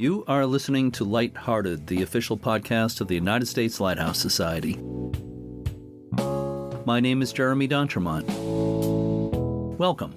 You are listening to Lighthearted, the official podcast of the United States Lighthouse Society. My name is Jeremy D'Entremont. Welcome.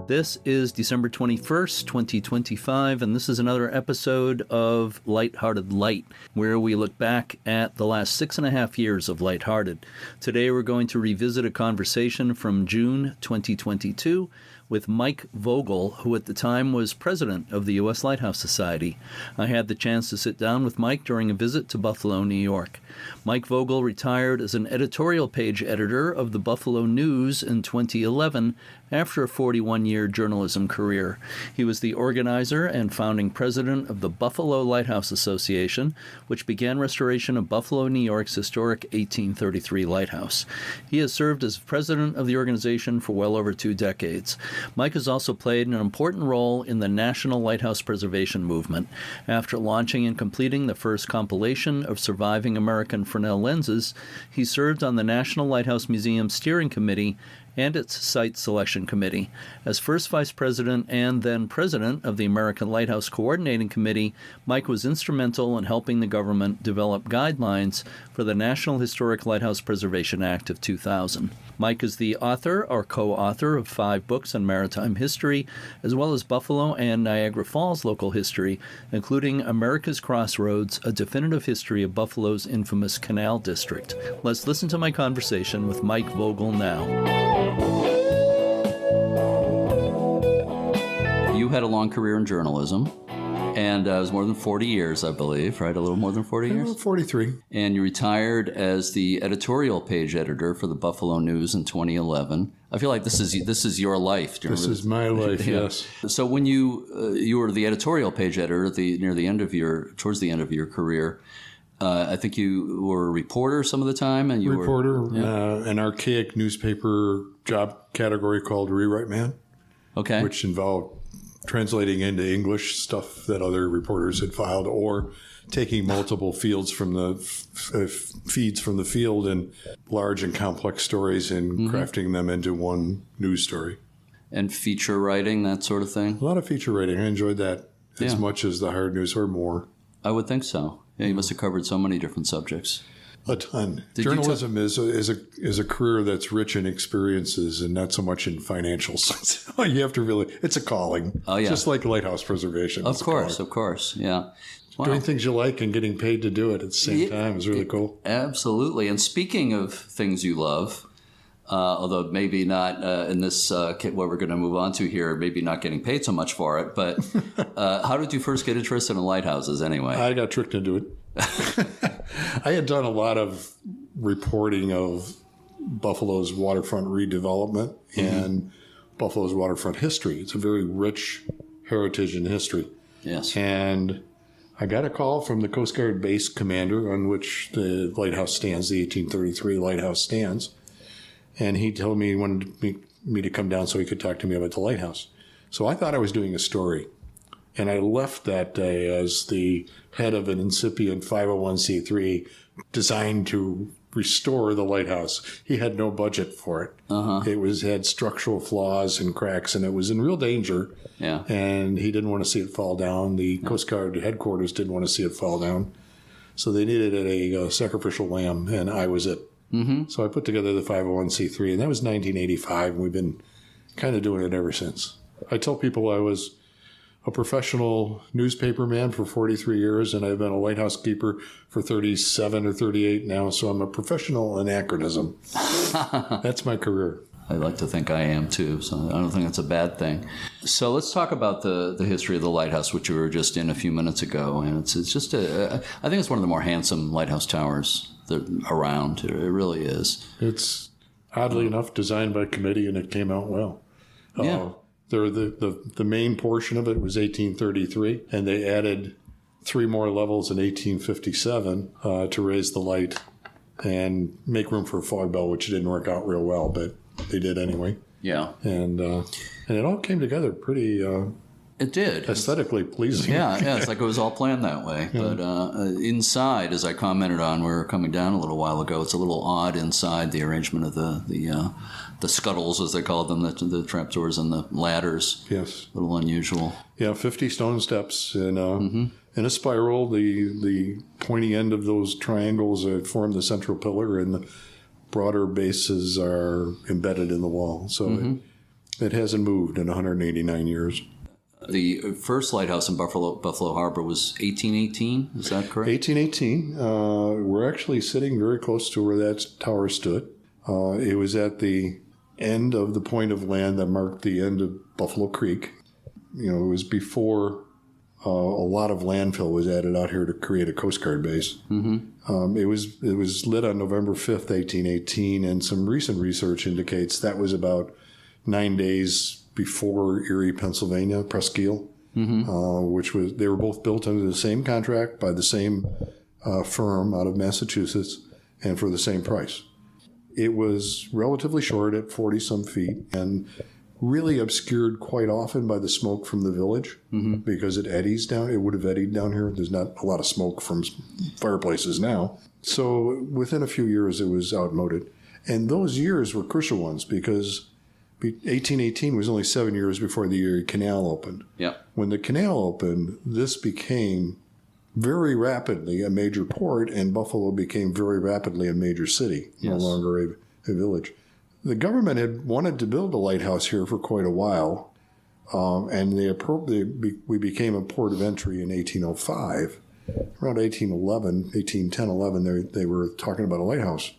This is December 21st, 2025, and this is another episode of Lighthearted Light, where we look back at the last 6.5 years of Lighthearted. Today we're going to revisit a conversation from June 2022 with Mike Vogel, who at the time was president of the U.S. Lighthouse Society. I had the chance to sit down with Mike during a visit to Buffalo, New York. Mike Vogel retired as an editorial page editor of the Buffalo News in 2011 after a 41-year journalism career. He was the organizer and founding president of the Buffalo Lighthouse Association, which began restoration of Buffalo, New York's historic 1833 lighthouse. He has served as president of the organization for well over 2 decades. Mike has also played an important role in the national lighthouse preservation movement. After launching and completing the first compilation of surviving American Fresnel lenses, he served on the National Lighthouse Museum Steering Committee and its Site Selection Committee. As first vice president and then president of the American Lighthouse Coordinating Committee, Mike was instrumental in helping the government develop guidelines for the National Historic Lighthouse Preservation Act of 2000. Mike is the author or co-author of 5 books on maritime history, as well as Buffalo and Niagara Falls local history, including America's Crossroads, a definitive history of Buffalo's infamous Canal District. Let's listen to my conversation with Mike Vogel now. You had a long career in journalism, and it was more than 40 years, I believe, right? A little more than 40 years? 43. And you retired as the editorial page editor for the Buffalo News in 2011. I feel like this is your life. This is my life, yeah. Yes. So when you were the editorial page editor towards the end of your career, I think you were a reporter some of the time, and you were yeah. An archaic newspaper job category called Rewrite Man. Okay. Which involved translating into English stuff that other reporters had filed, or taking multiple feeds from the field and large and complex stories and crafting them into one news story. And feature writing, that sort of thing? A lot of feature writing. I enjoyed that as much as the hard news, or more. I would think so. Yeah, you must have covered so many different subjects. A ton. Journalism is a career that's rich in experiences and not so much in financials. You have to really, it's a calling. Oh, yeah. Just like lighthouse preservation. Of course, yeah. Wow. Doing things you like and getting paid to do it at the same time is really cool. Absolutely. And speaking of things you love, although maybe not in this, what we're going to move on to here, maybe not getting paid so much for it, but how did you first get interested in lighthouses anyway? I got tricked into it. I had done a lot of reporting of Buffalo's waterfront redevelopment and Buffalo's waterfront history. It's a very rich heritage and history. Yes. And I got a call from the Coast Guard base commander on which the lighthouse stands, the 1833 lighthouse stands. And he told me he wanted me to come down so he could talk to me about the lighthouse. So I thought I was doing a story. And I left that day as the head of an incipient 501c3 designed to restore the lighthouse. He had no budget for it. It had structural flaws and cracks, and it was in real danger. Yeah. And he didn't want to see it fall down. The Coast Guard headquarters didn't want to see it fall down. So they needed a sacrificial lamb, and I was it. So I put together the 501c3, and that was 1985, and we've been kind of doing it ever since. I tell people I was a professional newspaper man for 43 years, and I've been a lighthouse keeper for 37 or 38 now, so I'm a professional anachronism. That's my career. I like to think I am too, so I don't think that's a bad thing. So let's talk about the history of the lighthouse, which we were just in a few minutes ago, and it's just I think it's one of the more handsome lighthouse towers around. It really is. It's oddly enough designed by committee, and it came out well. Yeah. The main portion of it was 1833, and they added 3 more levels in 1857 to raise the light and make room for a fog bell, which didn't work out real well, but they did anyway. Yeah. And it all came together pretty It did. Aesthetically pleasing. Yeah, it's like it was all planned that way. Yeah. But inside, as I commented on, we were coming down a little while ago, it's a little odd inside, the arrangement of the scuttles, as they call them, the trapdoors and the ladders. Yes. A little unusual. Yeah, 50 stone steps in a spiral. The pointy end of those triangles form the central pillar, and the broader bases are embedded in the wall. So it hasn't moved in 189 years. The first lighthouse in Buffalo Harbor was 1818, is that correct? 1818. We're actually sitting very close to where that tower stood. It was at the end of the point of land that marked the end of Buffalo Creek. It was before a lot of landfill was added out here to create a Coast Guard base. It was lit on November 5th, 1818, and some recent research indicates that was about 9 days before Erie, Pennsylvania, Presqu'Île, they were both built under the same contract by the same firm out of Massachusetts and for the same price. It was relatively short at 40-some feet and really obscured quite often by the smoke from the village because it eddies down. It would have eddied down here. There's not a lot of smoke from fireplaces now. So within a few years, it was outmoded. And those years were crucial ones because 1818 was only 7 years before the Erie Canal opened. Yeah. When the canal opened, this became very rapidly a major port, and Buffalo became very rapidly a major city, no longer a village. The government had wanted to build a lighthouse here for quite a while, and we became a port of entry in 1805. Around 1810-11, they were talking about a lighthouse.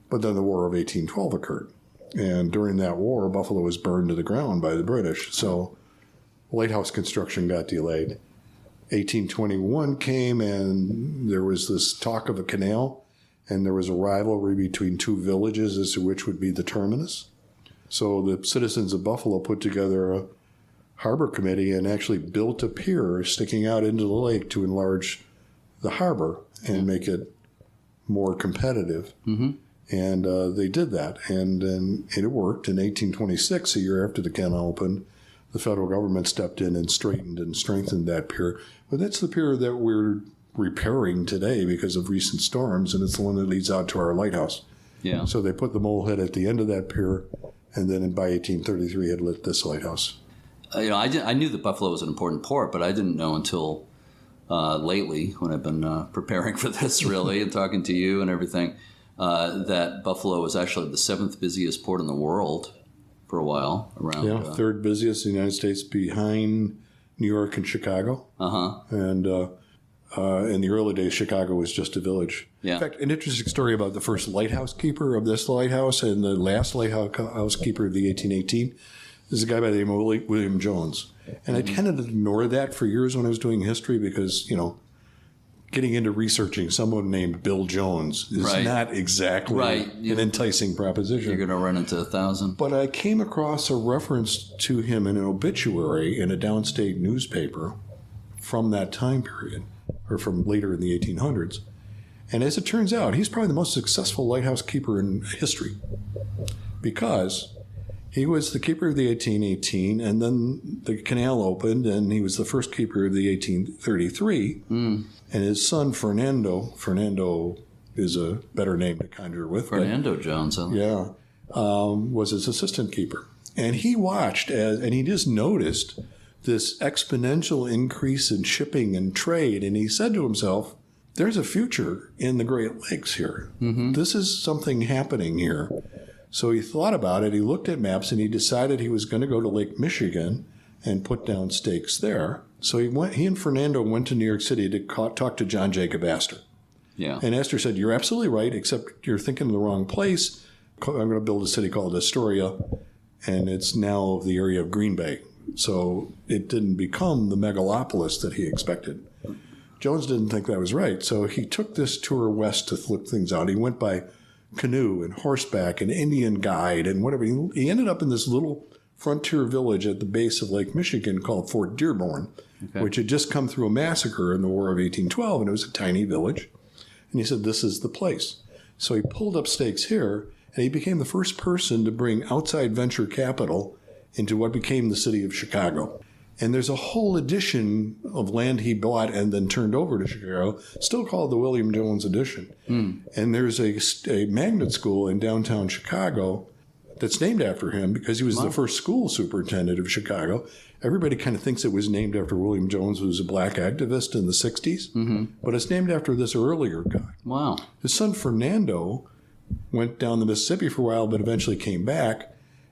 But then the War of 1812 occurred. And during that war, Buffalo was burned to the ground by the British. So lighthouse construction got delayed. 1821 came, and there was this talk of a canal, and there was a rivalry between two villages as to which would be the terminus. So the citizens of Buffalo put together a harbor committee and actually built a pier sticking out into the lake to enlarge the harbor and make it more competitive. And they did that, and it worked. In 1826, a year after the canal opened, the federal government stepped in and straightened and strengthened that pier. But that's the pier that we're repairing today because of recent storms, and it's the one that leads out to our lighthouse. Yeah. So they put the mole head at the end of that pier, and then by 1833 had lit this lighthouse. I knew that Buffalo was an important port, but I didn't know until lately, when I've been preparing for this, really, and talking to you and everything, that Buffalo was actually the 7th busiest port in the world for a while. Around third busiest in the United States behind New York and Chicago. And in the early days, Chicago was just a village. Yeah. In fact, an interesting story about the first lighthouse keeper of this lighthouse and the last lighthouse keeper of the 1818 is a guy by the name of William Jones. And I tended to ignore that for years when I was doing history because, getting into researching someone named Bill Jones is not exactly an enticing proposition. You're going to run into 1,000. But I came across a reference to him in an obituary in a downstate newspaper from that time period, or from later in the 1800s. And as it turns out, he's probably the most successful lighthouse keeper in history because he was the keeper of the 1818, and then the canal opened, and he was the first keeper of the 1833. And his son, Fernando is a better name to conjure with. Fernando Jones. Was his assistant keeper. And he watched, and he just noticed this exponential increase in shipping and trade, and he said to himself, there's a future in the Great Lakes here. This is something happening here. So he thought about it, he looked at maps, and he decided he was going to go to Lake Michigan and put down stakes there. So he and Fernando went to New York City to talk to John Jacob Astor. Yeah. And Astor said, you're absolutely right, except you're thinking of the wrong place. I'm going to build a city called Astoria, and it's now the area of Green Bay. So it didn't become the megalopolis that he expected. Jones didn't think that was right, so he took this tour west to look things out. He went by canoe and horseback and Indian guide and whatever. He ended up in this little frontier village at the base of Lake Michigan called Fort Dearborn, which had just come through a massacre in the War of 1812, and it was a tiny village. And he said, this is the place. So he pulled up stakes here, and he became the first person to bring outside venture capital into what became the city of Chicago. And there's a whole edition of land he bought and then turned over to Chicago, still called the William Jones edition. And there's a magnet school in downtown Chicago that's named after him because he was the first school superintendent of Chicago. Everybody kind of thinks it was named after William Jones, who was a black activist in the 60s. But it's named after this earlier guy. Wow. His son Fernando went down the Mississippi for a while, but eventually came back.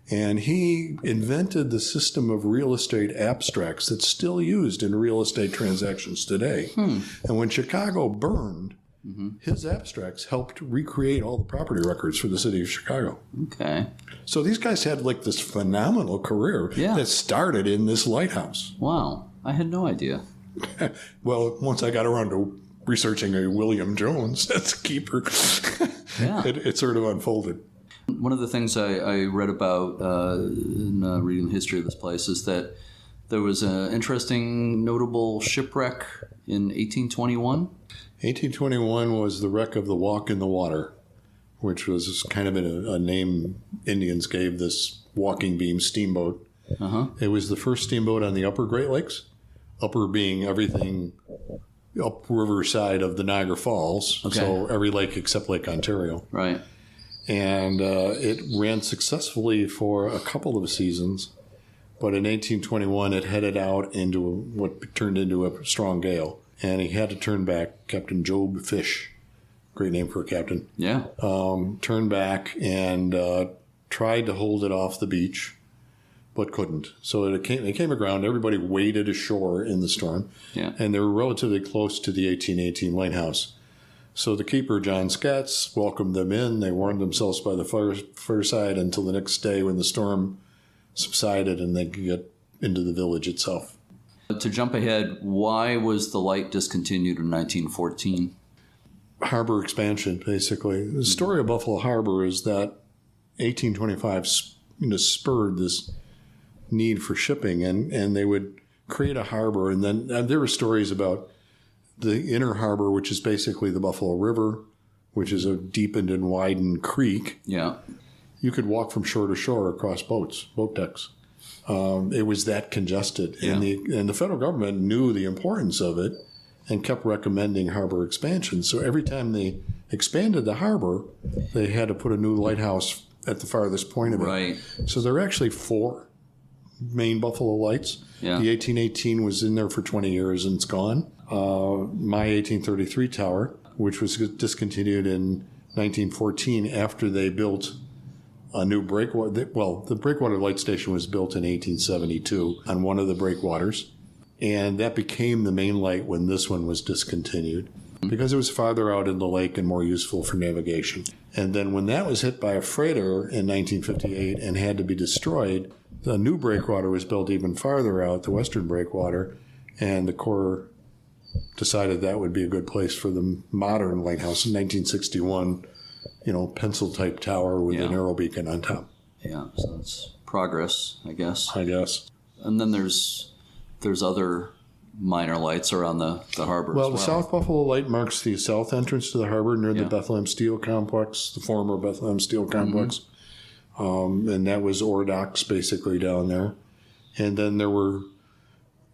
And he invented the system of real estate abstracts that's still used in real estate transactions today. And when Chicago burned, his abstracts helped recreate all the property records for the city of Chicago. Okay. So these guys had like this phenomenal career that started in this lighthouse. Wow. I had no idea. Well, once I got around to researching a William Jones as a keeper, it sort of unfolded. One of the things I read about in reading the history of this place is that there was an interesting, notable shipwreck in 1821. 1821 was the wreck of the Walk in the Water, which was kind of a name Indians gave this walking beam steamboat. It was the first steamboat on the upper Great Lakes, upper being everything upriver side of the Niagara Falls, so every lake except Lake Ontario. Right. And it ran successfully for a couple of seasons, but in 1821 it headed out into what turned into a strong gale, and he had to turn back. Captain Job Fish, great name for a captain. Yeah. Turned back and tried to hold it off the beach, but couldn't. So it came aground. Everybody waded ashore in the storm, and they were relatively close to the 1818 lighthouse. So the keeper, John Scatz, welcomed them in. They warmed themselves by the fireside until the next day when the storm subsided and they could get into the village itself. To jump ahead, why was the Lite discontinued in 1914? Harbor expansion, basically. The story of Buffalo Harbor is that 1825 spurred this need for shipping, and they would create a harbor. And then there were stories about the inner harbor, which is basically the Buffalo River, which is a deepened and widened creek. Yeah. You could walk from shore to shore across boat decks. It was that congested. Yeah. And the federal government knew the importance of it and kept recommending harbor expansion. So every time they expanded the harbor, they had to put a new lighthouse at the farthest point of it. Right. So there were actually 4 main Buffalo Lights. Yeah. The 1818 was in there for 20 years and it's gone. My 1833 tower, which was discontinued in 1914 after they built a new breakwater. Well, the breakwater light station was built in 1872 on one of the breakwaters, and that became the main light when this one was discontinued because it was farther out in the lake and more useful for navigation. And then when that was hit by a freighter in 1958 and had to be destroyed, the new breakwater was built even farther out, the western breakwater, and the Corps decided that would be a good place for the modern lighthouse in 1961, pencil-type tower with an arrow beacon on top. Yeah, so it's progress, I guess. And then there's other minor lights around the harbor Well, as well. the South Buffalo Light marks the south entrance to the harbor near the Bethlehem Steel Complex, the former Bethlehem Steel Complex. And that was ore docks basically down there. And then there were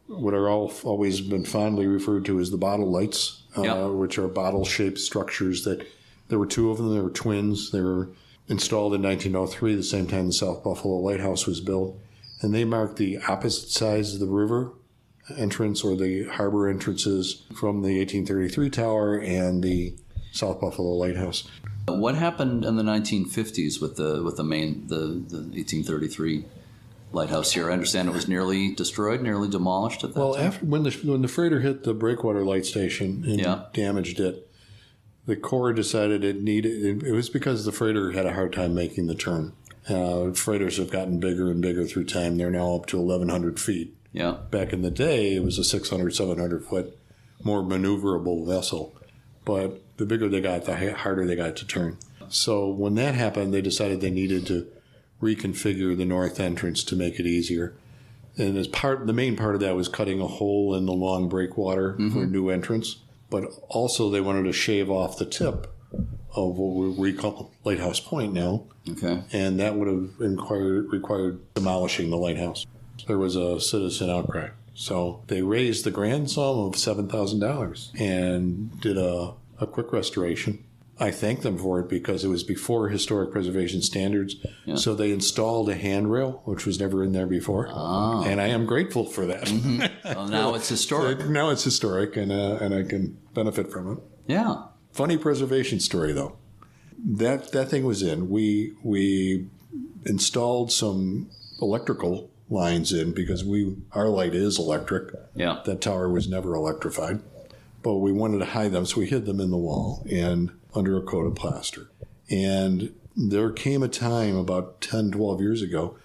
what are always been fondly referred to as the bottle lights, which are bottle-shaped structures that there were 2 of them. They were twins. They were installed in 1903, the same time the South Buffalo Lighthouse was built. And they marked the opposite sides of the river entrance or the harbor entrances from the 1833 tower and the South Buffalo Lighthouse. What happened in the 1950s with the 1833 lighthouse here? I understand it was nearly destroyed, nearly demolished at that time. After when the freighter hit the breakwater light station and damaged it, the Corps decided it was because the freighter had a hard time making the turn. Freighters have gotten bigger and bigger through time. They're now up to 1,100 feet. Yeah. Back in the day, it was a 600, 700-foot, more maneuverable vessel. But the bigger they got, the harder they got to turn. So when that happened, they decided they needed to reconfigure the north entrance to make it easier. And the main part of that was cutting a hole in the long breakwater for a new entrance. But also they wanted to shave off the tip of what we call Lighthouse Point now. Okay. And that would have required demolishing the lighthouse. there was a citizen outcry. So they raised the grand sum of $7,000 and did a quick restoration. I thanked them for it because it was before historic preservation standards. Yeah. So they installed a handrail, which was never in there before. Oh. And I am grateful for that. Mm-hmm. Well, now it's historic. Now it's historic, and I can benefit from it. Yeah. Funny preservation story, though. That thing was in. We installed some electrical lines in because our light is electric. Yeah. That tower was never electrified. But we wanted to hide them, so we hid them in the wall and under a coat of plaster. And there came a time about 10, 12 years ago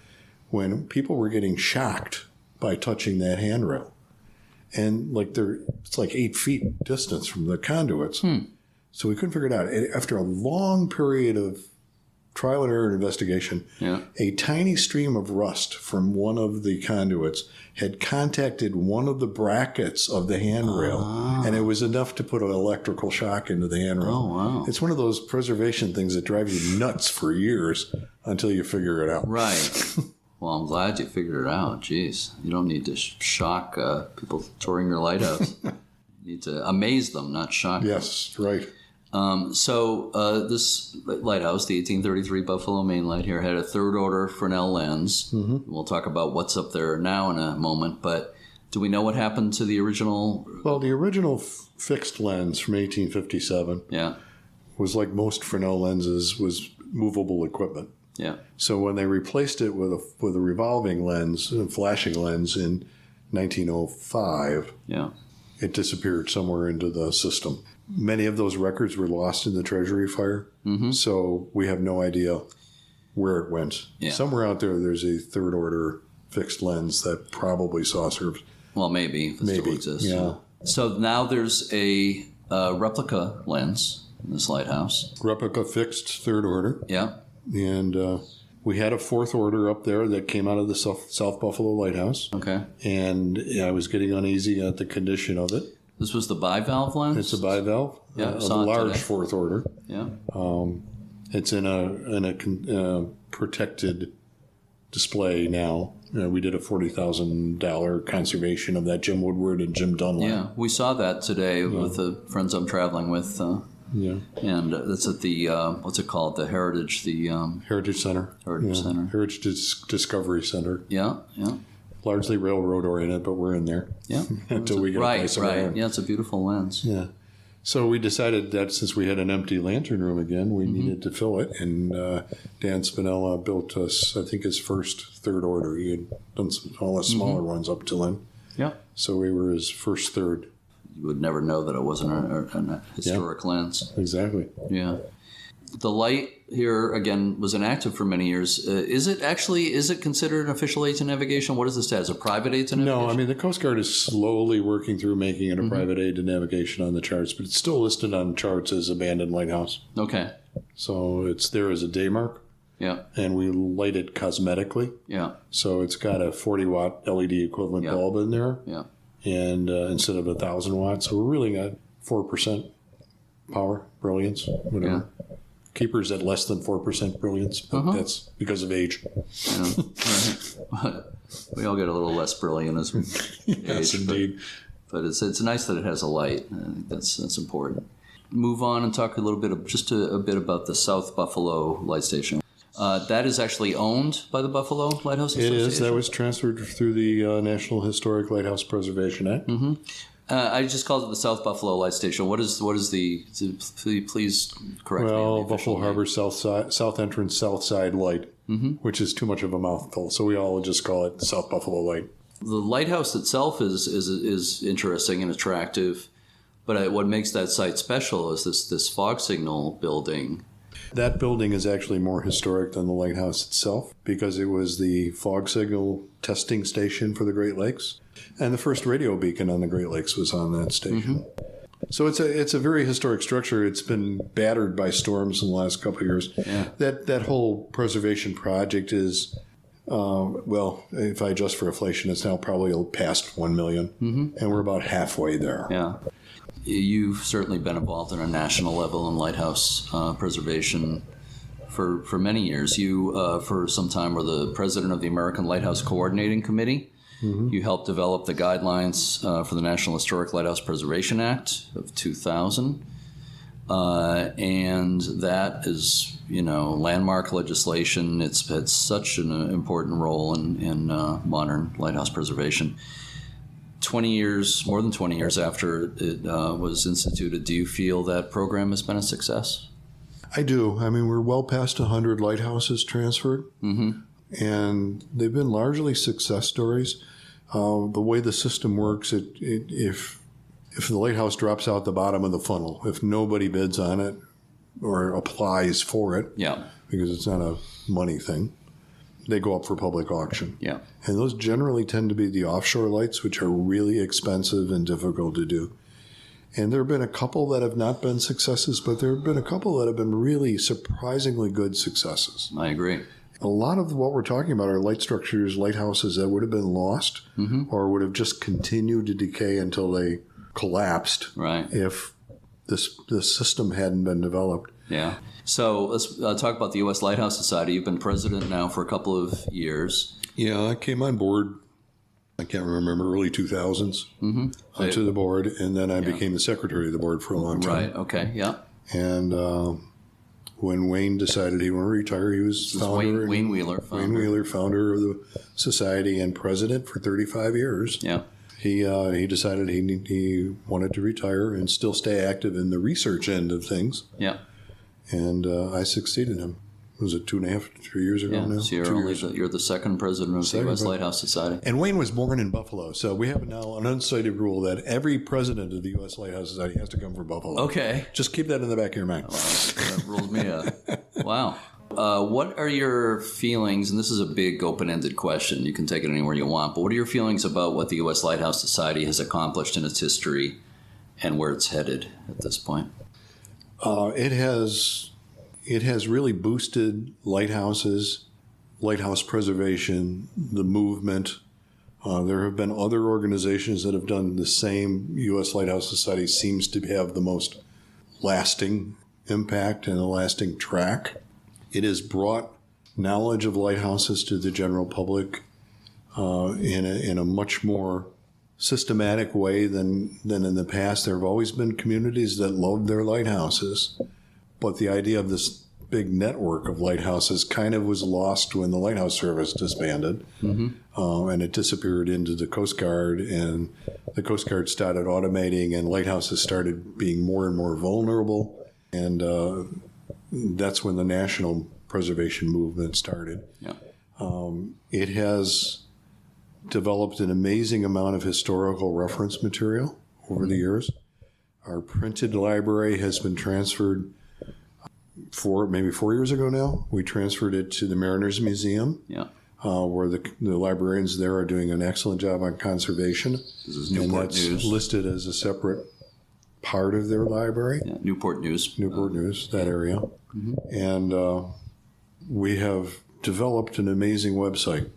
when people were getting shocked by touching that handrail. And it's like 8 feet distance from the conduits. So we couldn't figure it out. After a long period of trial and error and investigation, a tiny stream of rust from one of the conduits had contacted one of the brackets of the handrail, and it was enough to put an electrical shock into the handrail. Oh, wow. It's one of those preservation things that drive you nuts for years until you figure it out. Right. Well, I'm glad you figured it out. Jeez. You don't need to shock people touring your lighthouse. You need to amaze them, not shock them. Yes, right. So this lighthouse, the 1833 Buffalo Main Light here, had a third order Fresnel lens. Mm-hmm. We'll talk about what's up there now in a moment, but do we know what happened to the original? Well, the original fixed lens from 1857 was like most Fresnel lenses, was movable equipment. Yeah. So when they replaced it with a revolving lens, a flashing lens in 1905, it disappeared somewhere into the system. Many of those records were lost in the Treasury fire, so we have no idea where it went. Yeah. Somewhere out there's a third order fixed lens that probably saw service. Well, maybe, if it still exists. Yeah. So now there's a replica lens in this lighthouse. Replica fixed third order. Yeah. And we had a fourth order up there that came out of the South Buffalo Lighthouse. Okay. And I was getting uneasy at the condition of it. This was the bivalve lens? It's a bivalve, a large fourth order. Yeah. It's in a protected display now. We did a $40,000 conservation of that Jim Woodward and Jim Dunlap. Yeah, we saw that today with the friends I'm traveling with. And that's at the, what's it called? The Heritage, Heritage Center. Center. Heritage Discovery Center. Yeah. Largely railroad oriented, but we're in there. Yeah. Until we get a place of our own. Yeah, it's a beautiful lens. Yeah. So we decided that since we had an empty lantern room again, we needed to fill it. And Dan Spinella built us, I think, his first third order. He had done all the smaller ones up till then. Yeah. So we were his first third. You would never know that it wasn't a historic lens. Exactly. Yeah. The light here, again, was inactive for many years. Is it considered an official aid to navigation? What is the status? A private aid to navigation? No, I mean, the Coast Guard is slowly working through making it a private aid to navigation on the charts, but it's still listed on charts as abandoned lighthouse. Okay. So it's there as a day mark. Yeah. And we light it cosmetically. Yeah. So it's got a 40-watt LED equivalent bulb in there. Yeah. And instead of 1,000 watts, so we're really got 4% power, brilliance, whatever. Yeah. Keepers at less than 4% brilliance, but that's because of age. Yeah. Right. We all get a little less brilliant as we yes, age. Indeed. But it's nice that it has a light. I think that's important. Move on and talk a little bit a bit about the South Buffalo Light Station. That is actually owned by the Buffalo Lighthouse Association. It is. That was transferred through the National Historic Lighthouse Preservation Act. Mm-hmm. I just called it the South Buffalo Light Station. What is the? Please correct me. Well, Buffalo Harbor South Entrance South Side Light, which is too much of a mouthful, so we all just call it South Buffalo Light. The lighthouse itself is interesting and attractive, but what makes that site special is this fog signal building. That building is actually more historic than the lighthouse itself because it was the fog signal testing station for the Great Lakes. And the first radio beacon on the Great Lakes was on that station. So it's a very historic structure. It's been battered by storms in the last couple of years. Yeah. That whole preservation project is, if I adjust for inflation, it's now probably past $1 million. And we're about halfway there. Yeah. You've certainly been involved on a national level in lighthouse preservation for many years. You, for some time, were the president of the American Lighthouse Coordinating Committee. You helped develop the guidelines for the National Historic Lighthouse Preservation Act of 2000. And that is, landmark legislation. It's had such an important role in modern lighthouse preservation. 20 years, more than 20 years after it was instituted, do you feel that program has been a success? I do. I mean, we're well past 100 lighthouses transferred, and they've been largely success stories. The way the system works, if the lighthouse drops out the bottom of the funnel, if nobody bids on it or applies for it, because it's not a money thing, they go up for public auction. Yeah. And those generally tend to be the offshore lights, which are really expensive and difficult to do. And there have been a couple that have not been successes, but there have been a couple that have been really surprisingly good successes. I agree. A lot of what we're talking about are light structures, lighthouses that would have been lost or would have just continued to decay until they collapsed if this system hadn't been developed. Yeah. So let's talk about the U.S. Lighthouse Society. You've been president now for a couple of years. Yeah, I came on board, I can't remember, early 2000s to the board, and then I became the secretary of the board for a long time. Right, okay, yeah. And when Wayne decided he wanted to retire, he was founder. Wayne Wheeler, founder. Wayne Wheeler, founder of the society and president for 35 years. Yeah. He decided he wanted to retire and still stay active in the research end of things. Yeah. And I succeeded him. Was it 2.5, 3 years ago now? So you're the second president of the U.S. Lighthouse Society. And Wayne was born in Buffalo, so we have now an uncited rule that every president of the U.S. Lighthouse Society has to come from Buffalo. Okay. Just keep that in the back of your mind. Well, that rules me out. Wow. What are your feelings, and this is a big open-ended question, you can take it anywhere you want, but what are your feelings about what the U.S. Lighthouse Society has accomplished in its history and where it's headed at this point? It has really boosted lighthouses, lighthouse preservation, the movement. There have been other organizations that have done the same. U.S. Lighthouse Society seems to have the most lasting impact and a lasting track. It has brought knowledge of lighthouses to the general public in a much more systematic way than in the past. There have always been communities that loved their lighthouses, but the idea of this big network of lighthouses kind of was lost when the Lighthouse Service disbanded, and it disappeared into the Coast Guard, and the Coast Guard started automating, and lighthouses started being more and more vulnerable, and that's when the national preservation movement started. Yeah. It has developed an amazing amount of historical reference material over the years. Our printed library has been transferred maybe 4 years ago now. We transferred it to the Mariners Museum, where the librarians there are doing an excellent job on conservation. This is Newport News. News. Listed as a separate part of their library. Yeah, Newport News. Newport News, that area. And we have developed an amazing website.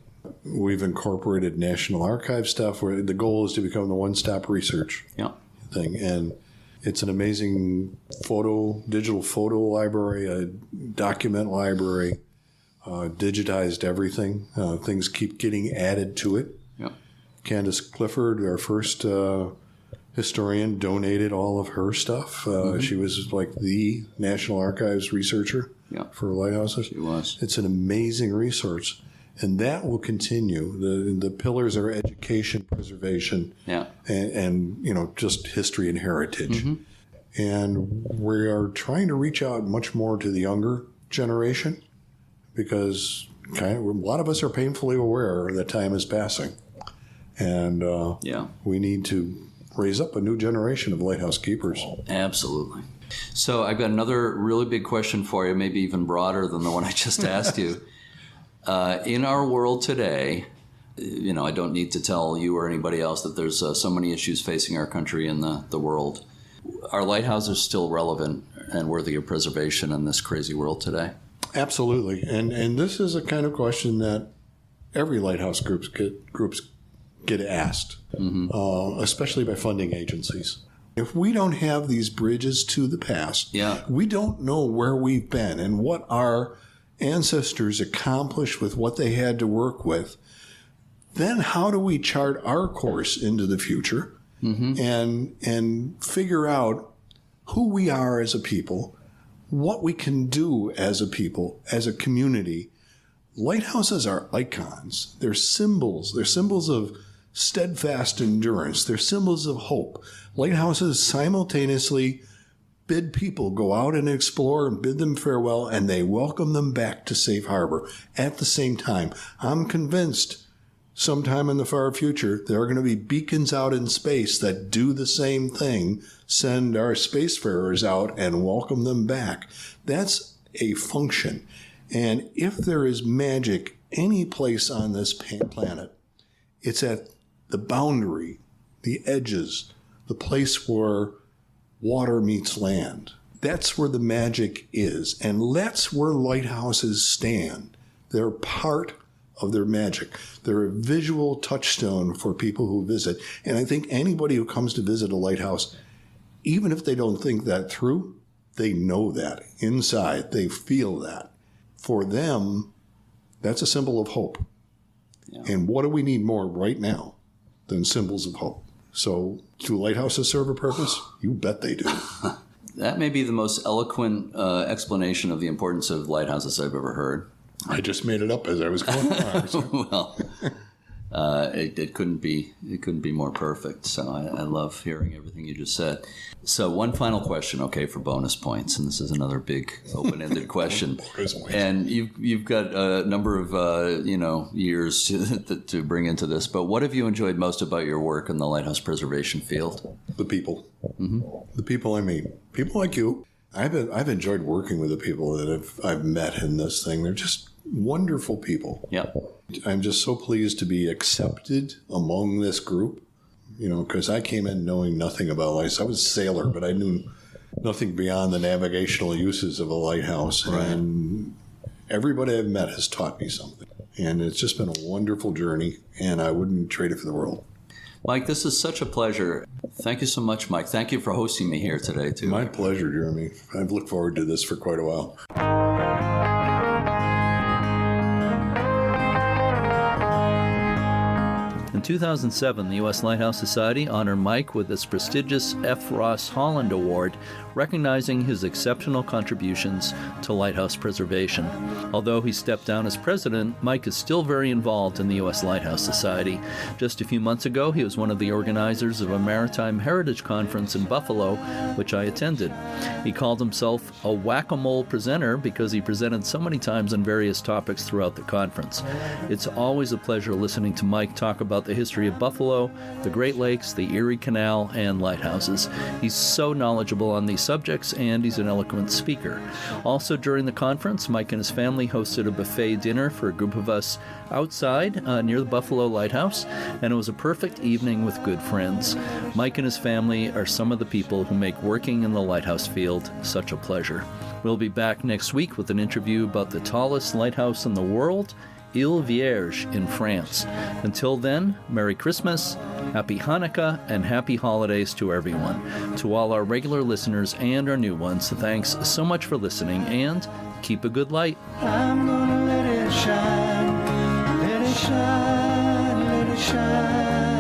We've incorporated National Archive stuff where the goal is to become the one-stop research thing. And it's an amazing digital photo library, a document library, digitized everything. Things keep getting added to it. Yeah. Candace Clifford, our first historian, donated all of her stuff. She was like the National Archives researcher for lighthouses. She was. It's an amazing resource. And that will continue. The pillars are education, preservation, and just history and heritage. And we are trying to reach out much more to the younger generation because a lot of us are painfully aware that time is passing. And we need to raise up a new generation of lighthouse keepers. Absolutely. So I've got another really big question for you, maybe even broader than the one I just asked you. In our world today, I don't need to tell you or anybody else that there's so many issues facing our country and the world. Are lighthouses still relevant and worthy of preservation in this crazy world today? Absolutely. And this is a kind of question that every lighthouse groups get asked, especially by funding agencies. If we don't have these bridges to the past, we don't know where we've been and what our ancestors accomplished with what they had to work with, then how do we chart our course into the future and figure out who we are as a people, what we can do as a people, as a community. Lighthouses are icons. They're symbols. They're symbols of steadfast endurance. They're symbols of hope. Lighthouses simultaneously bid people go out and explore and bid them farewell, and they welcome them back to safe harbor. At the same time, I'm convinced sometime in the far future, there are going to be beacons out in space that do the same thing, send our spacefarers out and welcome them back. That's a function. And if there is magic any place on this planet, it's at the boundary, the edges, the place where water meets land. That's where the magic is. And that's where lighthouses stand. They're part of their magic. They're a visual touchstone for people who visit. And I think anybody who comes to visit a lighthouse, even if they don't think that through, they know that inside. They feel that. For them, that's a symbol of hope. Yeah. And what do we need more right now than symbols of hope? So do lighthouses serve a purpose? You bet they do. That may be the most eloquent explanation of the importance of lighthouses I've ever heard. I just made it up as I was going along. Well, it couldn't be more perfect. So I love hearing everything you just said. So one final question, okay, for bonus points, and this is another big open-ended question. And you've got a number of years to bring into this. But what have you enjoyed most about your work in the lighthouse preservation field? The people, the people I meet, people like you. I've enjoyed working with the people that I've met in this thing. They're just wonderful people. Yeah. I'm just so pleased to be accepted among this group, because I came in knowing nothing about lights. I was a sailor, but I knew nothing beyond the navigational uses of a lighthouse. Right. And everybody I've met has taught me something. And it's just been a wonderful journey, and I wouldn't trade it for the world. Mike, this is such a pleasure. Thank you so much, Mike. Thank you for hosting me here today, too. My pleasure, Jeremy. I've looked forward to this for quite a while. In 2007, the U.S. Lighthouse Society honored Mike with its prestigious F. Ross Holland Award, recognizing his exceptional contributions to lighthouse preservation. Although he stepped down as president, Mike is still very involved in the U.S. Lighthouse Society. Just a few months ago, he was one of the organizers of a Maritime Heritage Conference in Buffalo, which I attended. He called himself a whack-a-mole presenter because he presented so many times on various topics throughout the conference. It's always a pleasure listening to Mike talk about the history of Buffalo, the Great Lakes, the Erie Canal, and lighthouses. He's so knowledgeable on these subjects, and he's an eloquent speaker. Also during the conference, Mike and his family hosted a buffet dinner for a group of us outside near the Buffalo Lighthouse, and it was a perfect evening with good friends. Mike and his family are some of the people who make working in the lighthouse field such a pleasure. We'll be back next week with an interview about the tallest lighthouse in the world, Ile Vierge in France. Until then, Merry Christmas, Happy Hanukkah, and Happy Holidays to everyone. To all our regular listeners and our new ones, thanks so much for listening, and keep a good light. I'm gonna let it shine, let it shine, let it shine.